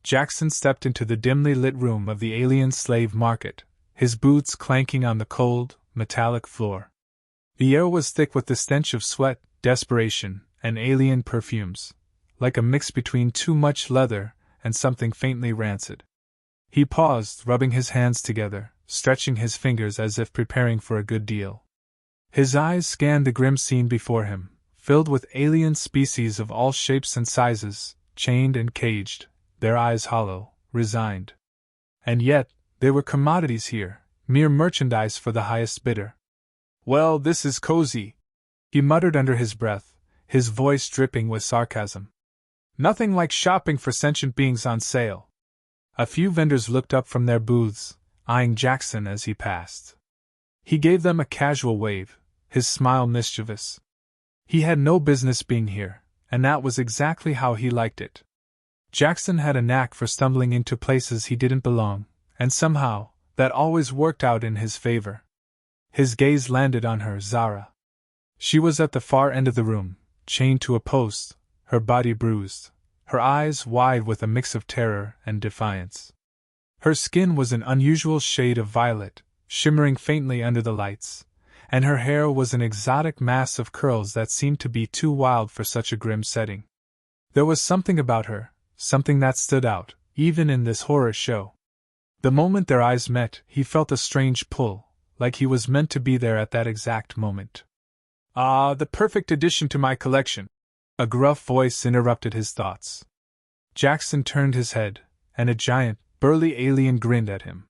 Jackson stepped into the dimly lit room of the alien slave market, his boots clanking on the cold, metallic floor. The air was thick with the stench of sweat, desperation, and alien perfumes, like a mix between too much leather and something faintly rancid. He paused, rubbing his hands together, stretching his fingers as if preparing for a good deal. His eyes scanned the grim scene before him, filled with alien species of all shapes and sizes, chained and caged, their eyes hollow, resigned. And yet, they were commodities here, mere merchandise for the highest bidder. "Well, this is cozy," he muttered under his breath, his voice dripping with sarcasm. "Nothing like shopping for sentient beings on sale." A few vendors looked up from their booths, eyeing Jackson as he passed. He gave them a casual wave, his smile mischievous. He had no business being here, and that was exactly how he liked it. Jackson had a knack for stumbling into places he didn't belong, and somehow, that always worked out in his favor. His gaze landed on her, Zara. She was at the far end of the room, chained to a post, her body bruised, her eyes wide with a mix of terror and defiance. Her skin was an unusual shade of violet, shimmering faintly under the lights, and her hair was an exotic mass of curls that seemed to be too wild for such a grim setting. There was something about her, something that stood out, even in this horror show. The moment their eyes met, he felt a strange pull, like he was meant to be there at that exact moment. "Ah, the perfect addition to my collection," a gruff voice interrupted his thoughts. Jackson turned his head, and a giant, burly alien grinned at him.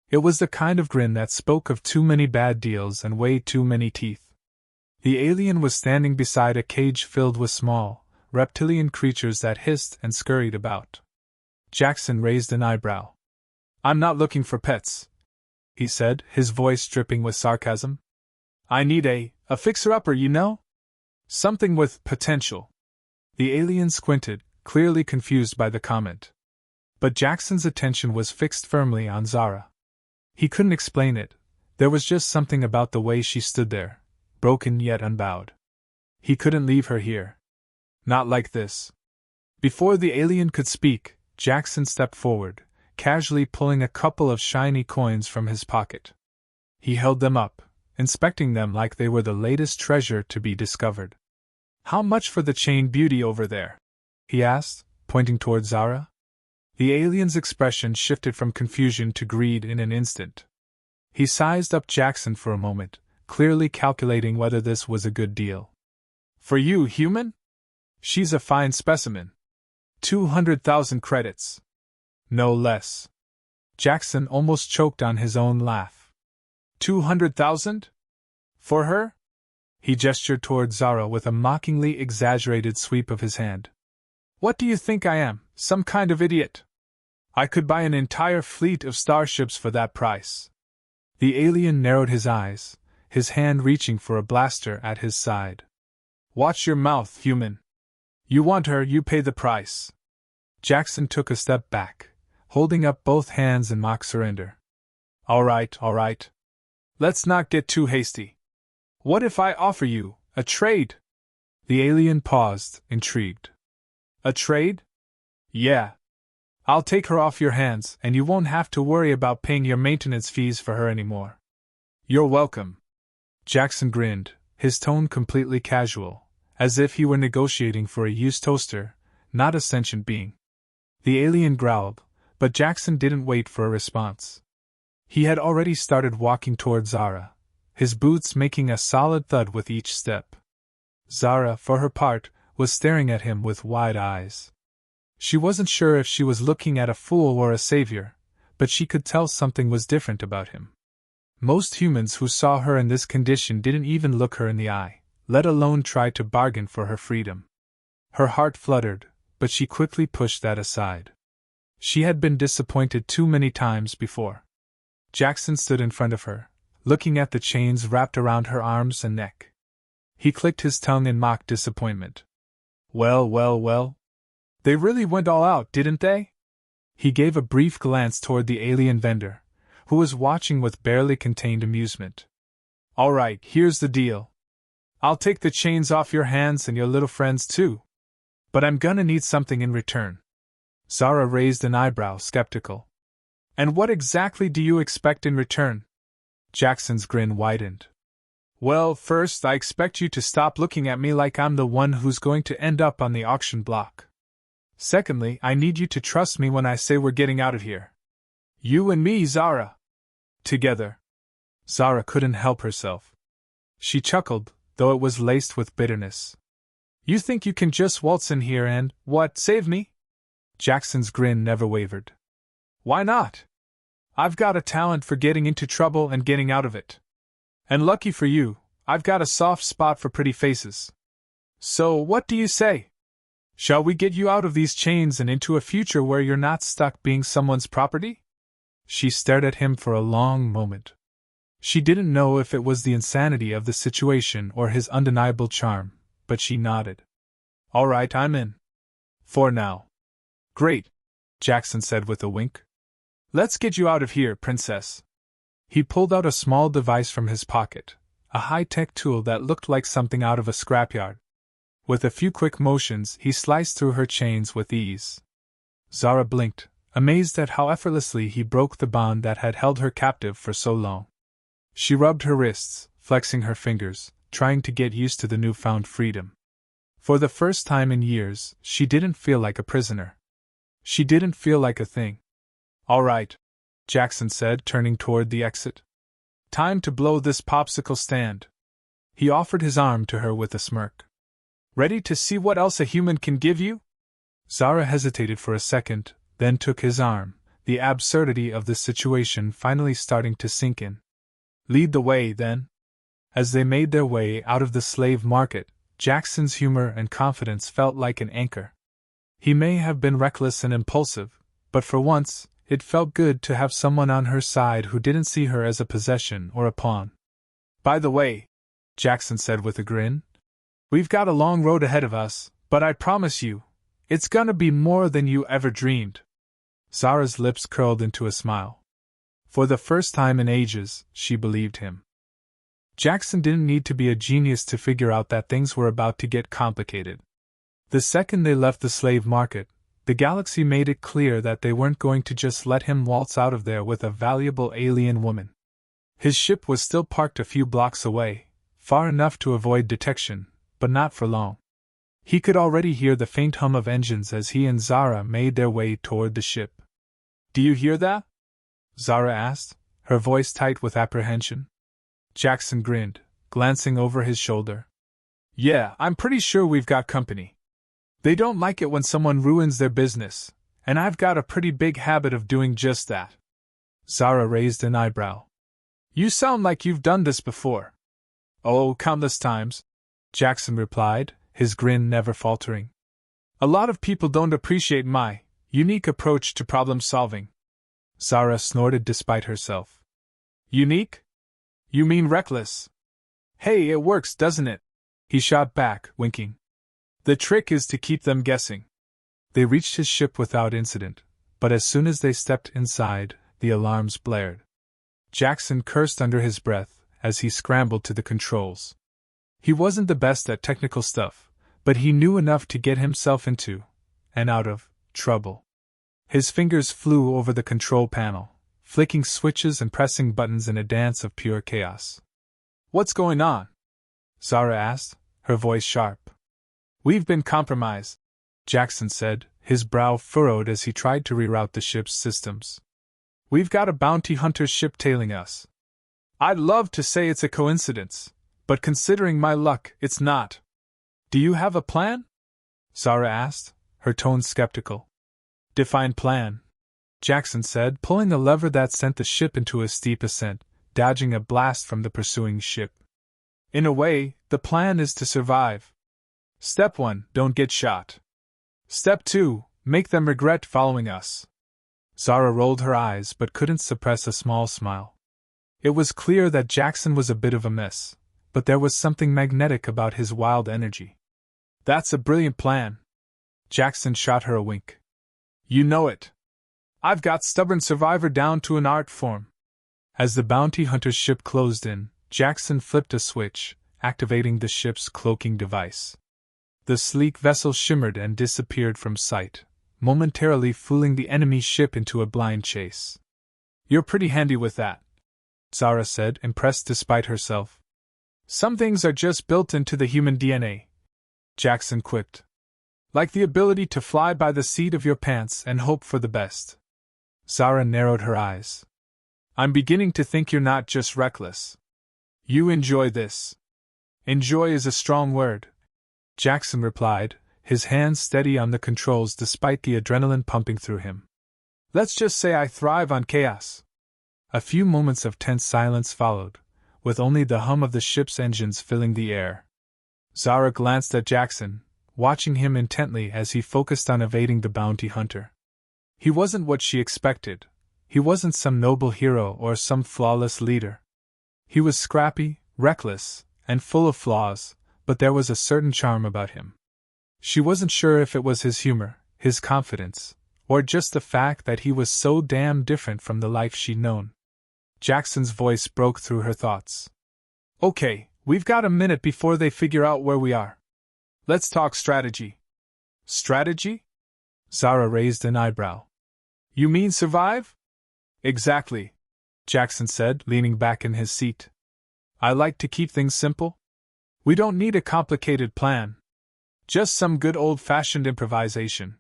It was the kind of grin that spoke of too many bad deals and way too many teeth. The alien was standing beside a cage filled with small, reptilian creatures that hissed and scurried about. Jackson raised an eyebrow. "I'm not looking for pets," he said, his voice dripping with sarcasm. "I need a fixer-upper, you know? Something with potential." The alien squinted, clearly confused by the comment. But Jackson's attention was fixed firmly on Zara. He couldn't explain it, there was just something about the way she stood there, broken yet unbowed. He couldn't leave her here. Not like this. Before the alien could speak, Jackson stepped forward, casually pulling a couple of shiny coins from his pocket. He held them up, inspecting them like they were the latest treasure to be discovered. "How much for the chained beauty over there?" he asked, pointing toward Zara. The alien's expression shifted from confusion to greed in an instant. He sized up Jackson for a moment, clearly calculating whether this was a good deal. "For you, human? She's a fine specimen. 200,000 credits. No less." Jackson almost choked on his own laugh. 200,000? For her? He gestured toward Zara with a mockingly exaggerated sweep of his hand. "What do you think I am, some kind of idiot? I could buy an entire fleet of starships for that price." The alien narrowed his eyes, his hand reaching for a blaster at his side. "Watch your mouth, human. You want her, you pay the price." Jackson took a step back, holding up both hands in mock surrender. All right. Let's not get too hasty. What if I offer you a trade?" The alien paused, intrigued. "A trade? Yeah. I'll take her off your hands, and you won't have to worry about paying your maintenance fees for her anymore." "You're welcome." Jackson grinned, his tone completely casual, as if he were negotiating for a used toaster, not a sentient being. The alien growled, but Jackson didn't wait for a response. He had already started walking toward Zara, his boots making a solid thud with each step. Zara, for her part, was staring at him with wide eyes. She wasn't sure if she was looking at a fool or a savior, but she could tell something was different about him. Most humans who saw her in this condition didn't even look her in the eye, let alone try to bargain for her freedom. Her heart fluttered, but she quickly pushed that aside. She had been disappointed too many times before. Jackson stood in front of her, looking at the chains wrapped around her arms and neck. He clicked his tongue in mock disappointment. Well. They really went all out, didn't they?" He gave a brief glance toward the alien vendor, who was watching with barely contained amusement. "All right, here's the deal. I'll take the chains off your hands and your little friends too. But I'm gonna need something in return." Zara raised an eyebrow, skeptical. And what exactly do you expect in return? Jackson's grin widened. Well, first, I expect you to stop looking at me like I'm the one who's going to end up on the auction block. Secondly, I need you to trust me when I say we're getting out of here. You and me, Zara. Together. Zara couldn't help herself. She chuckled, though it was laced with bitterness. You think you can just waltz in here and, what, save me? Jackson's grin never wavered. Why not? I've got a talent for getting into trouble and getting out of it. And lucky for you, I've got a soft spot for pretty faces. So, what do you say? Shall we get you out of these chains and into a future where you're not stuck being someone's property? She stared at him for a long moment. She didn't know if it was the insanity of the situation or his undeniable charm, but she nodded. All right, I'm in. For now. Great, Jackson said with a wink. Let's get you out of here, princess. He pulled out a small device from his pocket, a high-tech tool that looked like something out of a scrapyard. With a few quick motions, he sliced through her chains with ease. Zara blinked, amazed at how effortlessly he broke the bond that had held her captive for so long. She rubbed her wrists, flexing her fingers, trying to get used to the newfound freedom. For the first time in years, she didn't feel like a prisoner. She didn't feel like a thing. All right, Jackson said, turning toward the exit. Time to blow this popsicle stand. He offered his arm to her with a smirk. Ready to see what else a human can give you? Zara hesitated for a second, then took his arm, the absurdity of the situation finally starting to sink in. Lead the way, then. As they made their way out of the slave market, Jackson's humor and confidence felt like an anchor. He may have been reckless and impulsive, but for once, it felt good to have someone on her side who didn't see her as a possession or a pawn. By the way, Jackson said with a grin, we've got a long road ahead of us, but I promise you, it's gonna be more than you ever dreamed. Zara's lips curled into a smile. For the first time in ages, she believed him. Jackson didn't need to be a genius to figure out that things were about to get complicated. The second they left the slave market, the galaxy made it clear that they weren't going to just let him waltz out of there with a valuable alien woman. His ship was still parked a few blocks away, far enough to avoid detection, but not for long. He could already hear the faint hum of engines as he and Zara made their way toward the ship. Do you hear that? Zara asked, her voice tight with apprehension. Jackson grinned, glancing over his shoulder. Yeah, I'm pretty sure we've got company. They don't like it when someone ruins their business, and I've got a pretty big habit of doing just that. Zara raised an eyebrow. You sound like you've done this before. Oh, countless times, Jackson replied, his grin never faltering. A lot of people don't appreciate my unique approach to problem solving. Zara snorted despite herself. Unique? You mean reckless? Hey, it works, doesn't it? He shot back, winking. The trick is to keep them guessing. They reached his ship without incident, but as soon as they stepped inside, the alarms blared. Jackson cursed under his breath as he scrambled to the controls. He wasn't the best at technical stuff, but he knew enough to get himself into, and out of, trouble. His fingers flew over the control panel, flicking switches and pressing buttons in a dance of pure chaos. What's going on? Zara asked, her voice sharp. We've been compromised, Jackson said, his brow furrowed as he tried to reroute the ship's systems. We've got a bounty hunter's ship tailing us. I'd love to say it's a coincidence, but considering my luck, it's not. Do you have a plan? Zara asked, her tone skeptical. Define plan, Jackson said, pulling a lever that sent the ship into a steep ascent, dodging a blast from the pursuing ship. In a way, the plan is to survive. Step 1, don't get shot. Step 2, make them regret following us. Zara rolled her eyes but couldn't suppress a small smile. It was clear that Jackson was a bit of a mess, but there was something magnetic about his wild energy. That's a brilliant plan. Jackson shot her a wink. You know it. I've got stubborn survivor down to an art form. As the bounty hunter's ship closed in, Jackson flipped a switch, activating the ship's cloaking device. The sleek vessel shimmered and disappeared from sight, momentarily fooling the enemy ship into a blind chase. "You're pretty handy with that," Zara said, impressed despite herself. "Some things are just built into the human DNA," Jackson quipped. "Like the ability to fly by the seat of your pants and hope for the best." Zara narrowed her eyes. "I'm beginning to think you're not just reckless. You enjoy this." "Enjoy is a strong word," Jackson replied, his hands steady on the controls despite the adrenaline pumping through him. "Let's just say I thrive on chaos." A few moments of tense silence followed, with only the hum of the ship's engines filling the air. Zara glanced at Jackson, watching him intently as he focused on evading the bounty hunter. He wasn't what she expected. He wasn't some noble hero or some flawless leader. He was scrappy, reckless, and full of flaws, but there was a certain charm about him. She wasn't sure if it was his humor, his confidence, or just the fact that he was so damn different from the life she'd known. Jackson's voice broke through her thoughts. "Okay, we've got a minute before they figure out where we are. Let's talk strategy." "Strategy?" Zara raised an eyebrow. "You mean survive?" "Exactly," Jackson said, leaning back in his seat. "I like to keep things simple. We don't need a complicated plan. Just some good old-fashioned improvisation."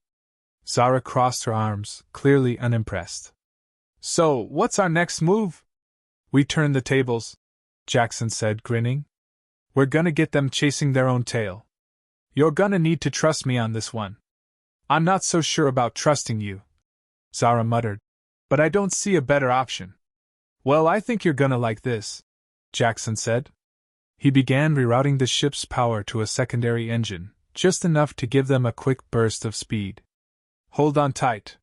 Zara crossed her arms, clearly unimpressed. "So, what's our next move?" "We turn the tables," Jackson said, grinning. "We're gonna get them chasing their own tail. You're gonna need to trust me on this one." "I'm not so sure about trusting you," Zara muttered, "but I don't see a better option." "Well, I think you're gonna like this," Jackson said. He began rerouting the ship's power to a secondary engine, just enough to give them a quick burst of speed. "Hold on tight."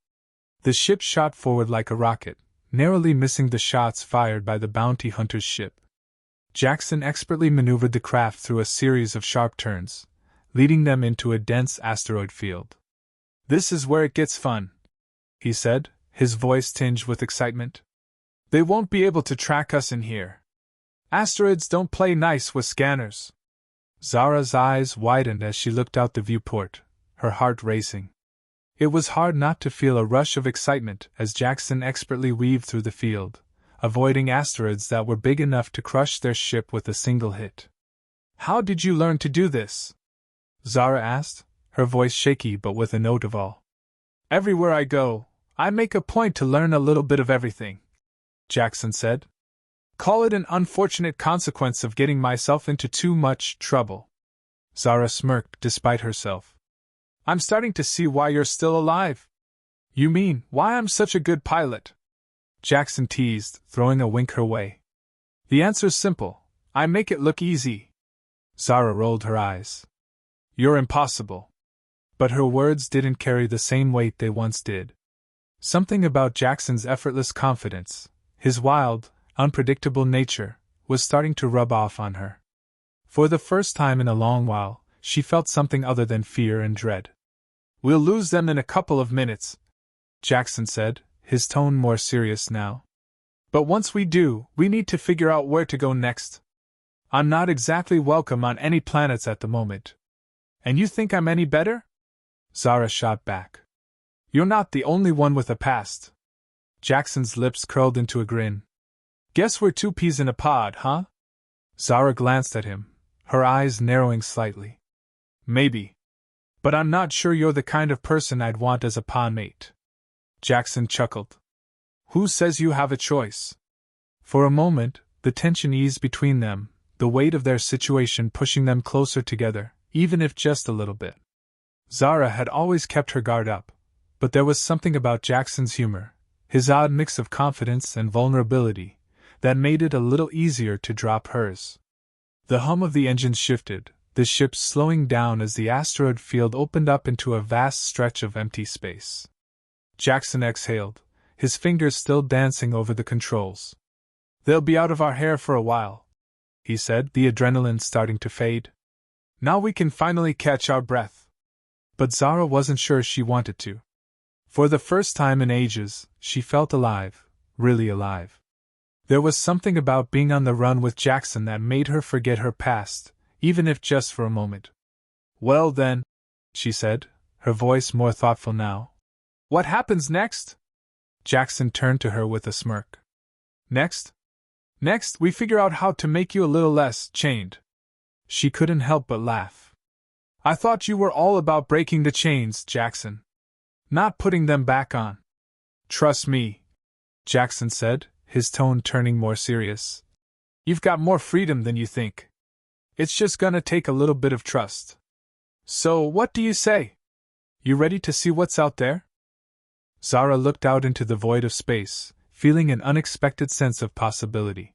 The ship shot forward like a rocket, narrowly missing the shots fired by the bounty hunter's ship. Jackson expertly maneuvered the craft through a series of sharp turns, leading them into a dense asteroid field. "This is where it gets fun," he said, his voice tinged with excitement. "They won't be able to track us in here. Asteroids don't play nice with scanners." Zara's eyes widened as she looked out the viewport, her heart racing. It was hard not to feel a rush of excitement as Jackson expertly weaved through the field, avoiding asteroids that were big enough to crush their ship with a single hit. "How did you learn to do this?" Zara asked, her voice shaky but with a note of awe. "Everywhere I go, I make a point to learn a little bit of everything," Jackson said. "Call it an unfortunate consequence of getting myself into too much trouble." Zara smirked despite herself. "I'm starting to see why you're still alive." "You mean, why I'm such a good pilot?" Jackson teased, throwing a wink her way. "The answer's simple. I make it look easy." Zara rolled her eyes. "You're impossible." But her words didn't carry the same weight they once did. Something about Jackson's effortless confidence, his wild, unpredictable nature, was starting to rub off on her. For the first time in a long while, she felt something other than fear and dread. "We'll lose them in a couple of minutes," Jackson said, his tone more serious now. "But once we do, we need to figure out where to go next. I'm not exactly welcome on any planets at the moment. And you think I'm any better?" Zara shot back. "You're not the only one with a past." Jackson's lips curled into a grin. "Guess we're two peas in a pod, huh?" Zara glanced at him, her eyes narrowing slightly. "Maybe. But I'm not sure you're the kind of person I'd want as a pond mate." Jackson chuckled. "Who says you have a choice?" For a moment, the tension eased between them, the weight of their situation pushing them closer together, even if just a little bit. Zara had always kept her guard up, but there was something about Jackson's humor, his odd mix of confidence and vulnerability, that made it a little easier to drop hers. The hum of the engines shifted, the ship slowing down as the asteroid field opened up into a vast stretch of empty space. Jackson exhaled, his fingers still dancing over the controls. "They'll be out of our hair for a while," he said, the adrenaline starting to fade. "Now we can finally catch our breath." But Zara wasn't sure she wanted to. For the first time in ages, she felt alive, really alive. There was something about being on the run with Jackson that made her forget her past, even if just for a moment. "Well then," she said, her voice more thoughtful now, What happens next? Jackson turned to her with a smirk. Next? Next, we figure out how to make you a little less chained. She couldn't help but laugh. I thought you were all about breaking the chains, Jackson. Not putting them back on. Trust me, Jackson said, his tone turning more serious. You've got more freedom than you think. It's just gonna take a little bit of trust. So, what do you say? You ready to see what's out there? Zara looked out into the void of space, feeling an unexpected sense of possibility.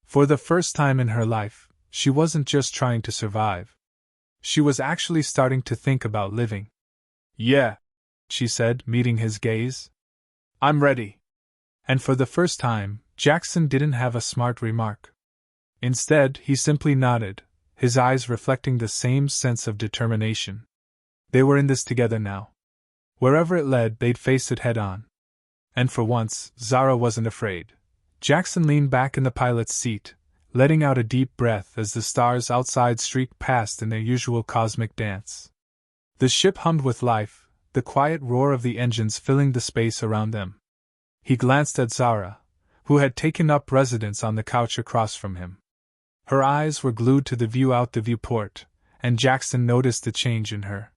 For the first time in her life, she wasn't just trying to survive. She was actually starting to think about living. Yeah, she said, meeting his gaze. I'm ready. And for the first time, Jackson didn't have a smart remark. Instead, he simply nodded, his eyes reflecting the same sense of determination. They were in this together now. Wherever it led, they'd face it head on. And for once, Zara wasn't afraid. Jackson leaned back in the pilot's seat, letting out a deep breath as the stars outside streaked past in their usual cosmic dance. The ship hummed with life, the quiet roar of the engines filling the space around them. He glanced at Zara, who had taken up residence on the couch across from him. Her eyes were glued to the view out the viewport, and Jackson noticed the change in her.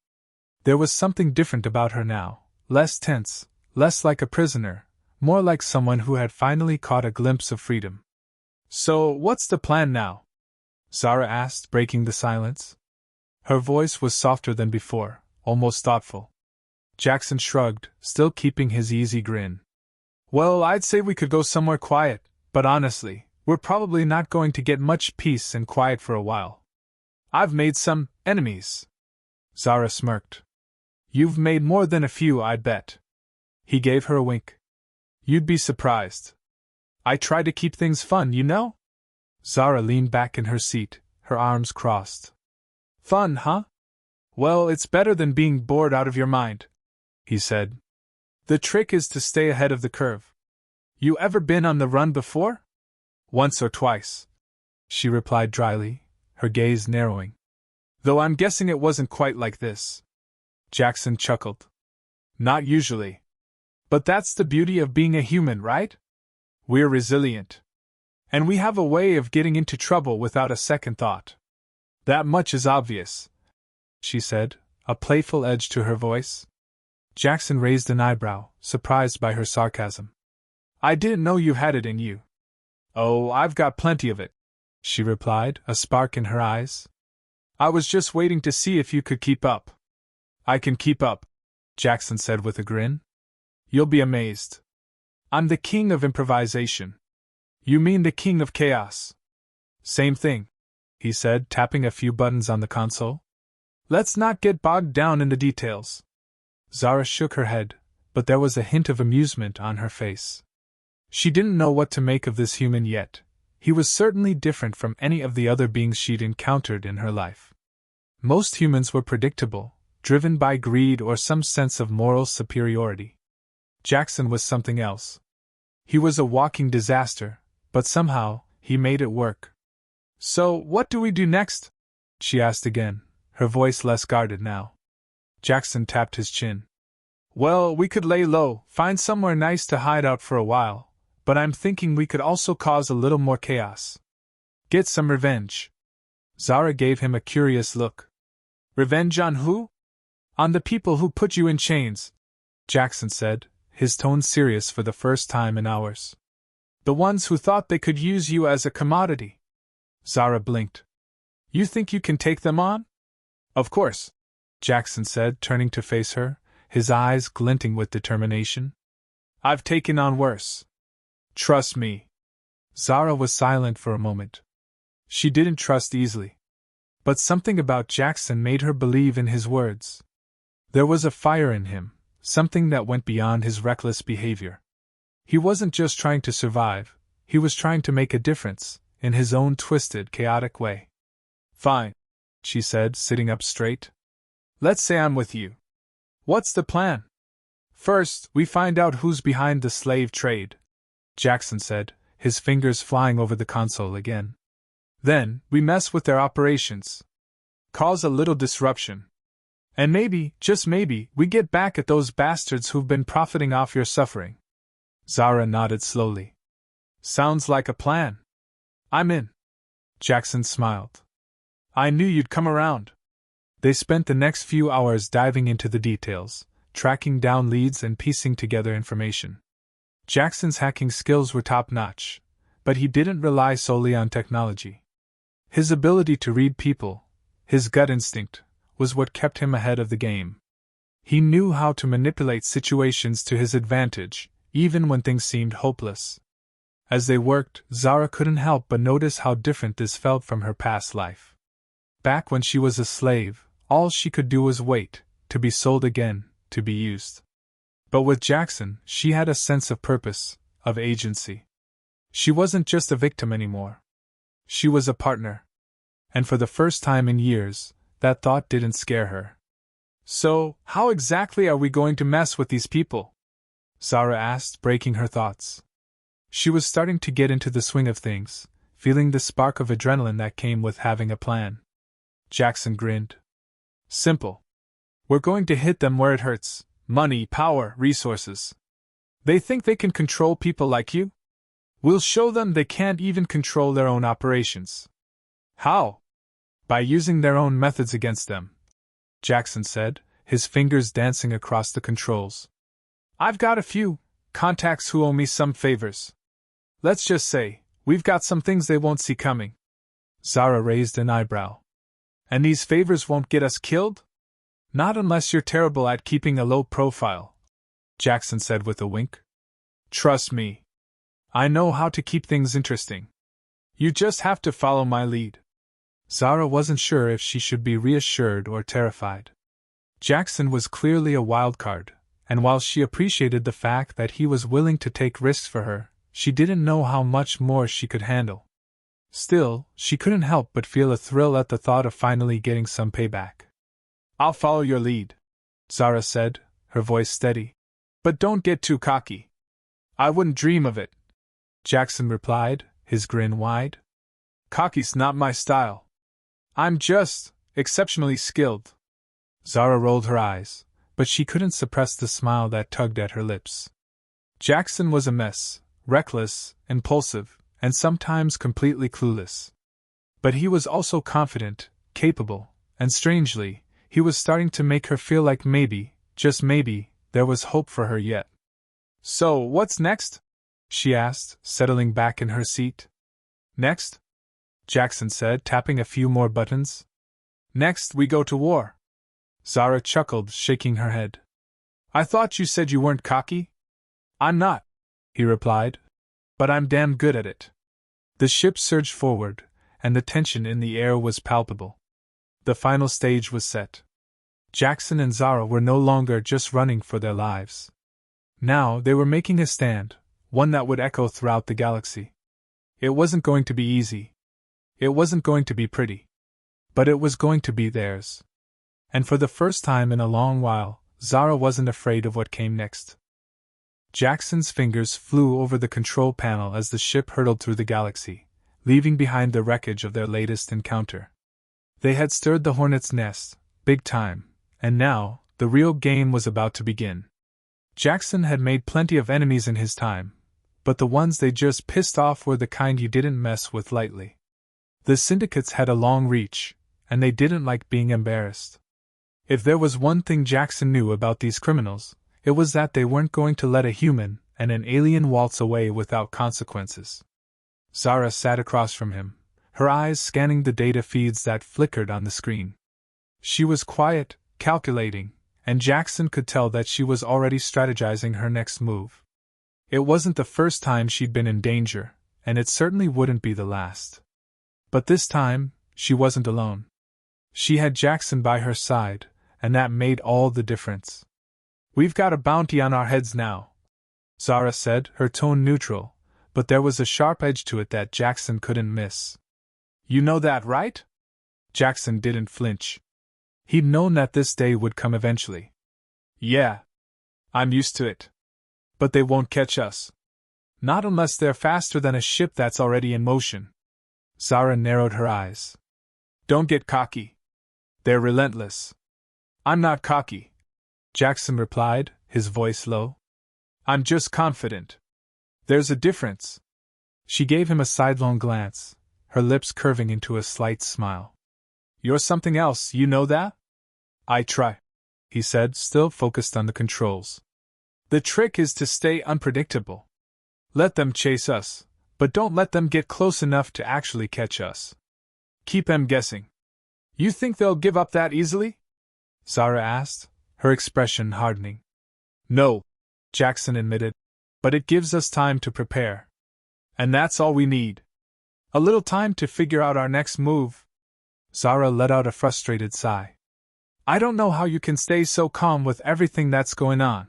There was something different about her now, less tense, less like a prisoner, more like someone who had finally caught a glimpse of freedom. So, what's the plan now? Zara asked, breaking the silence. Her voice was softer than before, almost thoughtful. Jackson shrugged, still keeping his easy grin. Well, I'd say we could go somewhere quiet, but honestly, we're probably not going to get much peace and quiet for a while. I've made some enemies. Zara smirked. You've made more than a few, I'd bet. He gave her a wink. You'd be surprised. I try to keep things fun, you know? Zara leaned back in her seat, her arms crossed. Fun, huh? Well, it's better than being bored out of your mind, he said. The trick is to stay ahead of the curve. You ever been on the run before? Once or twice, she replied dryly, her gaze narrowing. Though I'm guessing it wasn't quite like this. Jackson chuckled. Not usually. But that's the beauty of being a human, right? We're resilient. And we have a way of getting into trouble without a second thought. That much is obvious, she said, a playful edge to her voice. Jackson raised an eyebrow, surprised by her sarcasm. I didn't know you had it in you. Oh, I've got plenty of it, she replied, a spark in her eyes. I was just waiting to see if you could keep up. I can keep up, Jackson said with a grin. You'll be amazed. I'm the king of improvisation. You mean the king of chaos? Same thing, he said, tapping a few buttons on the console. Let's not get bogged down in the details. Zara shook her head, but there was a hint of amusement on her face. She didn't know what to make of this human yet. He was certainly different from any of the other beings she'd encountered in her life. Most humans were predictable, driven by greed or some sense of moral superiority. Jackson was something else. He was a walking disaster, but somehow, he made it work. So, what do we do next? She asked again, her voice less guarded now. Jackson tapped his chin. Well, we could lay low, find somewhere nice to hide out for a while, but I'm thinking we could also cause a little more chaos. Get some revenge. Zara gave him a curious look. Revenge on who? On the people who put you in chains, Jackson said, his tone serious for the first time in hours. The ones who thought they could use you as a commodity. Zara blinked. You think you can take them on? Of course, Jackson said, turning to face her, his eyes glinting with determination. I've taken on worse. Trust me. Zara was silent for a moment. She didn't trust easily. But something about Jackson made her believe in his words. There was a fire in him, something that went beyond his reckless behavior. He wasn't just trying to survive, he was trying to make a difference, in his own twisted, chaotic way. Fine, she said, sitting up straight. Let's say I'm with you. What's the plan? First, we find out who's behind the slave trade, Jackson said, his fingers flying over the console again. Then, we mess with their operations. Cause a little disruption. And maybe, just maybe, we get back at those bastards who've been profiting off your suffering. Zara nodded slowly. Sounds like a plan. I'm in. Jackson smiled. I knew you'd come around. They spent the next few hours diving into the details, tracking down leads and piecing together information. Jackson's hacking skills were top-notch, but he didn't rely solely on technology. His ability to read people, his gut instinct, was what kept him ahead of the game. He knew how to manipulate situations to his advantage, even when things seemed hopeless. As they worked, Zara couldn't help but notice how different this felt from her past life. Back when she was a slave, all she could do was wait, to be sold again, to be used. But with Jackson, she had a sense of purpose, of agency. She wasn't just a victim anymore. She was a partner. And for the first time in years, that thought didn't scare her. So, how exactly are we going to mess with these people? Zara asked, breaking her thoughts. She was starting to get into the swing of things, feeling the spark of adrenaline that came with having a plan. Jackson grinned. Simple. We're going to hit them where it hurts. Money, power, resources. They think they can control people like you? We'll show them they can't even control their own operations. How? By using their own methods against them, Jackson said, his fingers dancing across the controls. I've got a few contacts who owe me some favors. Let's just say, we've got some things they won't see coming. Zara raised an eyebrow. And these favors won't get us killed? Not unless you're terrible at keeping a low profile, Jackson said with a wink. Trust me. I know how to keep things interesting. You just have to follow my lead. Zara wasn't sure if she should be reassured or terrified. Jackson was clearly a wild card, and while she appreciated the fact that he was willing to take risks for her, she didn't know how much more she could handle. Still, she couldn't help but feel a thrill at the thought of finally getting some payback. I'll follow your lead, Zara said, her voice steady. But don't get too cocky. I wouldn't dream of it, Jackson replied, his grin wide. Cocky's not my style. I'm just exceptionally skilled. Zara rolled her eyes, but she couldn't suppress the smile that tugged at her lips. Jackson was a mess, reckless, impulsive, and sometimes completely clueless. But he was also confident, capable, and strangely, he was starting to make her feel like maybe, just maybe, there was hope for her yet. So, what's next? She asked, settling back in her seat. Next? Jackson said, tapping a few more buttons. Next, we go to war. Zara chuckled, shaking her head. I thought you said you weren't cocky? I'm not, he replied. But I'm damn good at it. The ship surged forward, and the tension in the air was palpable. The final stage was set. Jackson and Zara were no longer just running for their lives. Now they were making a stand, one that would echo throughout the galaxy. It wasn't going to be easy. It wasn't going to be pretty. But it was going to be theirs. And for the first time in a long while, Zara wasn't afraid of what came next. Jackson's fingers flew over the control panel as the ship hurtled through the galaxy, leaving behind the wreckage of their latest encounter. They had stirred the hornet's nest, big time, and now, the real game was about to begin. Jackson had made plenty of enemies in his time, but the ones they just pissed off were the kind you didn't mess with lightly. The syndicates had a long reach, and they didn't like being embarrassed. If there was one thing Jackson knew about these criminals, it was that they weren't going to let a human and an alien waltz away without consequences. Zara sat across from him, her eyes scanning the data feeds that flickered on the screen. She was quiet, calculating, and Jackson could tell that she was already strategizing her next move. It wasn't the first time she'd been in danger, and it certainly wouldn't be the last. But this time, she wasn't alone. She had Jackson by her side, and that made all the difference. We've got a bounty on our heads now, Zara said, her tone neutral, but there was a sharp edge to it that Jackson couldn't miss. You know that, right? Jackson didn't flinch. He'd known that this day would come eventually. Yeah. I'm used to it. But they won't catch us. Not unless they're faster than a ship that's already in motion. Zara narrowed her eyes. Don't get cocky. They're relentless. I'm not cocky, Jackson replied, his voice low. I'm just confident. There's a difference. She gave him a sidelong glance, her lips curving into a slight smile. You're something else, you know that? I try, he said, still focused on the controls. The trick is to stay unpredictable. Let them chase us, but don't let them get close enough to actually catch us. Keep them guessing. You think they'll give up that easily? Zara asked, her expression hardening. No, Jackson admitted, but it gives us time to prepare. And that's all we need. A little time to figure out our next move. Zara let out a frustrated sigh. I don't know how you can stay so calm with everything that's going on.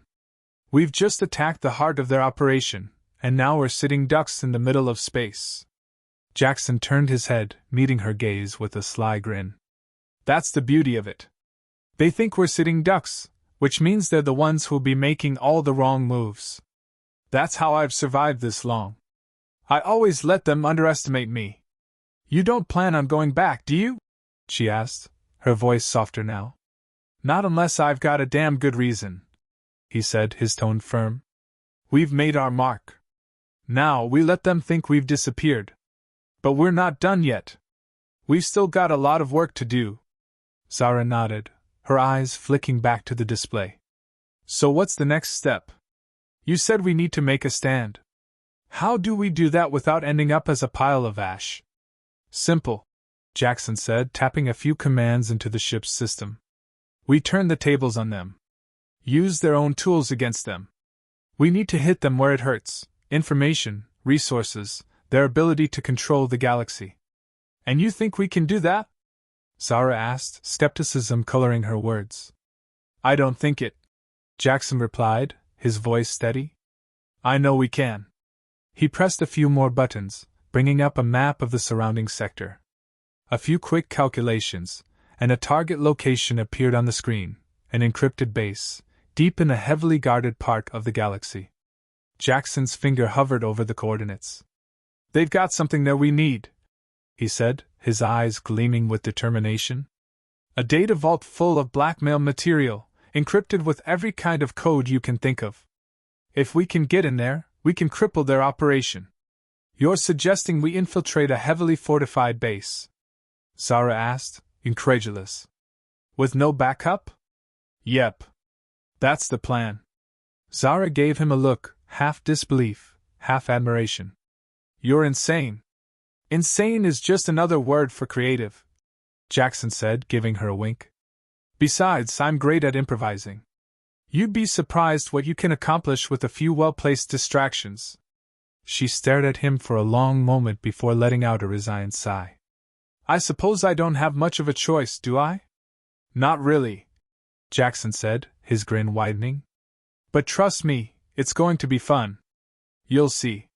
We've just attacked the heart of their operation, and now we're sitting ducks in the middle of space. Jackson turned his head, meeting her gaze with a sly grin. That's the beauty of it. They think we're sitting ducks, which means they're the ones who'll be making all the wrong moves. That's how I've survived this long. I always let them underestimate me. You don't plan on going back, do you? She asked, her voice softer now. Not unless I've got a damn good reason, he said, his tone firm. We've made our mark. Now we let them think we've disappeared. But we're not done yet. We've still got a lot of work to do. Zara nodded, her eyes flicking back to the display. So what's the next step? You said we need to make a stand. How do we do that without ending up as a pile of ash? Simple, Jackson said, tapping a few commands into the ship's system. We turn the tables on them. Use their own tools against them. We need to hit them where it hurts: information, resources, their ability to control the galaxy. And you think we can do that? Zara asked, skepticism coloring her words. I don't think it, Jackson replied, his voice steady. I know we can. He pressed a few more buttons, bringing up a map of the surrounding sector. A few quick calculations, and a target location appeared on the screen, an encrypted base, deep in a heavily guarded part of the galaxy. Jackson's finger hovered over the coordinates. They've got something there we need, he said, his eyes gleaming with determination. A data vault full of blackmail material, encrypted with every kind of code you can think of. If we can get in there, we can cripple their operation. You're suggesting we infiltrate a heavily fortified base? Zara asked, incredulous. With no backup? Yep. That's the plan. Zara gave him a look, half disbelief, half admiration. You're insane. Insane is just another word for creative, Jackson said, giving her a wink. Besides, I'm great at improvising. You'd be surprised what you can accomplish with a few well-placed distractions. She stared at him for a long moment before letting out a resigned sigh. I suppose I don't have much of a choice, do I? Not really, Jackson said, his grin widening. But trust me, it's going to be fun. You'll see.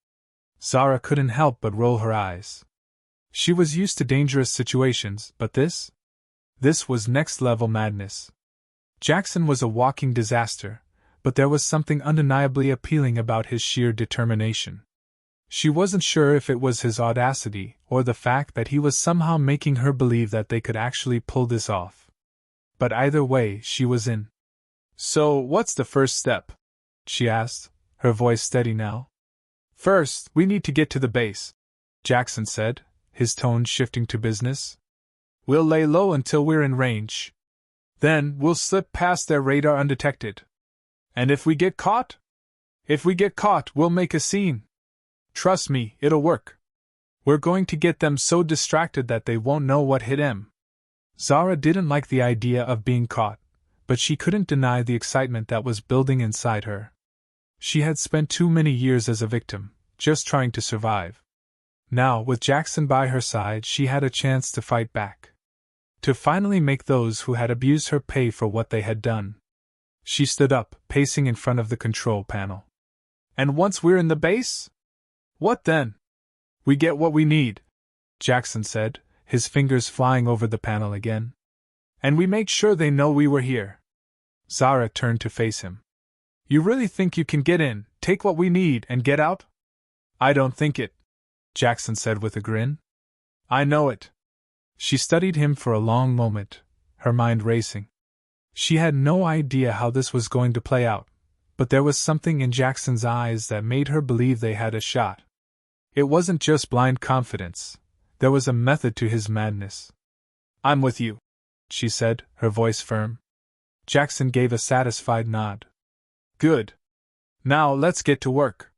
Zara couldn't help but roll her eyes. She was used to dangerous situations, but this was next-level madness. Jackson was a walking disaster, but there was something undeniably appealing about his sheer determination. She wasn't sure if it was his audacity or the fact that he was somehow making her believe that they could actually pull this off. But either way, she was in. So, what's the first step? She asked, her voice steady now. First, we need to get to the base, Jackson said, his tone shifting to business. We'll lay low until we're in range. Then, we'll slip past their radar undetected. And if we get caught? If we get caught, we'll make a scene. Trust me, it'll work. We're going to get them so distracted that they won't know what hit them. Zara didn't like the idea of being caught, but she couldn't deny the excitement that was building inside her. She had spent too many years as a victim, just trying to survive. Now, with Jackson by her side, she had a chance to fight back. To finally make those who had abused her pay for what they had done. She stood up, pacing in front of the control panel. And once we're in the base? What then? We get what we need, Jackson said, his fingers flying over the panel again. And we make sure they know we were here. Zara turned to face him. You really think you can get in, take what we need, and get out? I don't think it, Jackson said with a grin. I know it. She studied him for a long moment, her mind racing. She had no idea how this was going to play out, but there was something in Jackson's eyes that made her believe they had a shot. It wasn't just blind confidence, there was a method to his madness. "I'm with you," she said, her voice firm. Jackson gave a satisfied nod. "Good. Now let's get to work."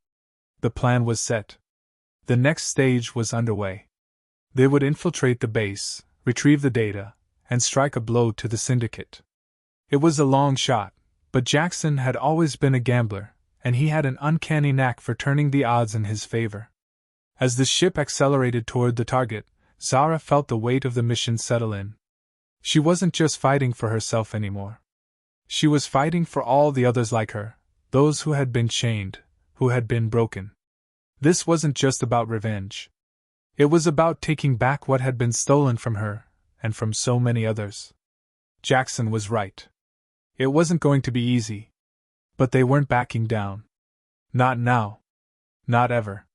The plan was set. The next stage was underway. They would infiltrate the base, retrieve the data, and strike a blow to the syndicate. It was a long shot, but Jackson had always been a gambler, and he had an uncanny knack for turning the odds in his favor. As the ship accelerated toward the target, Zara felt the weight of the mission settle in. She wasn't just fighting for herself anymore. She was fighting for all the others like her, those who had been chained, who had been broken. This wasn't just about revenge. It was about taking back what had been stolen from her, and from so many others. Jackson was right. It wasn't going to be easy. But they weren't backing down. Not now. Not ever.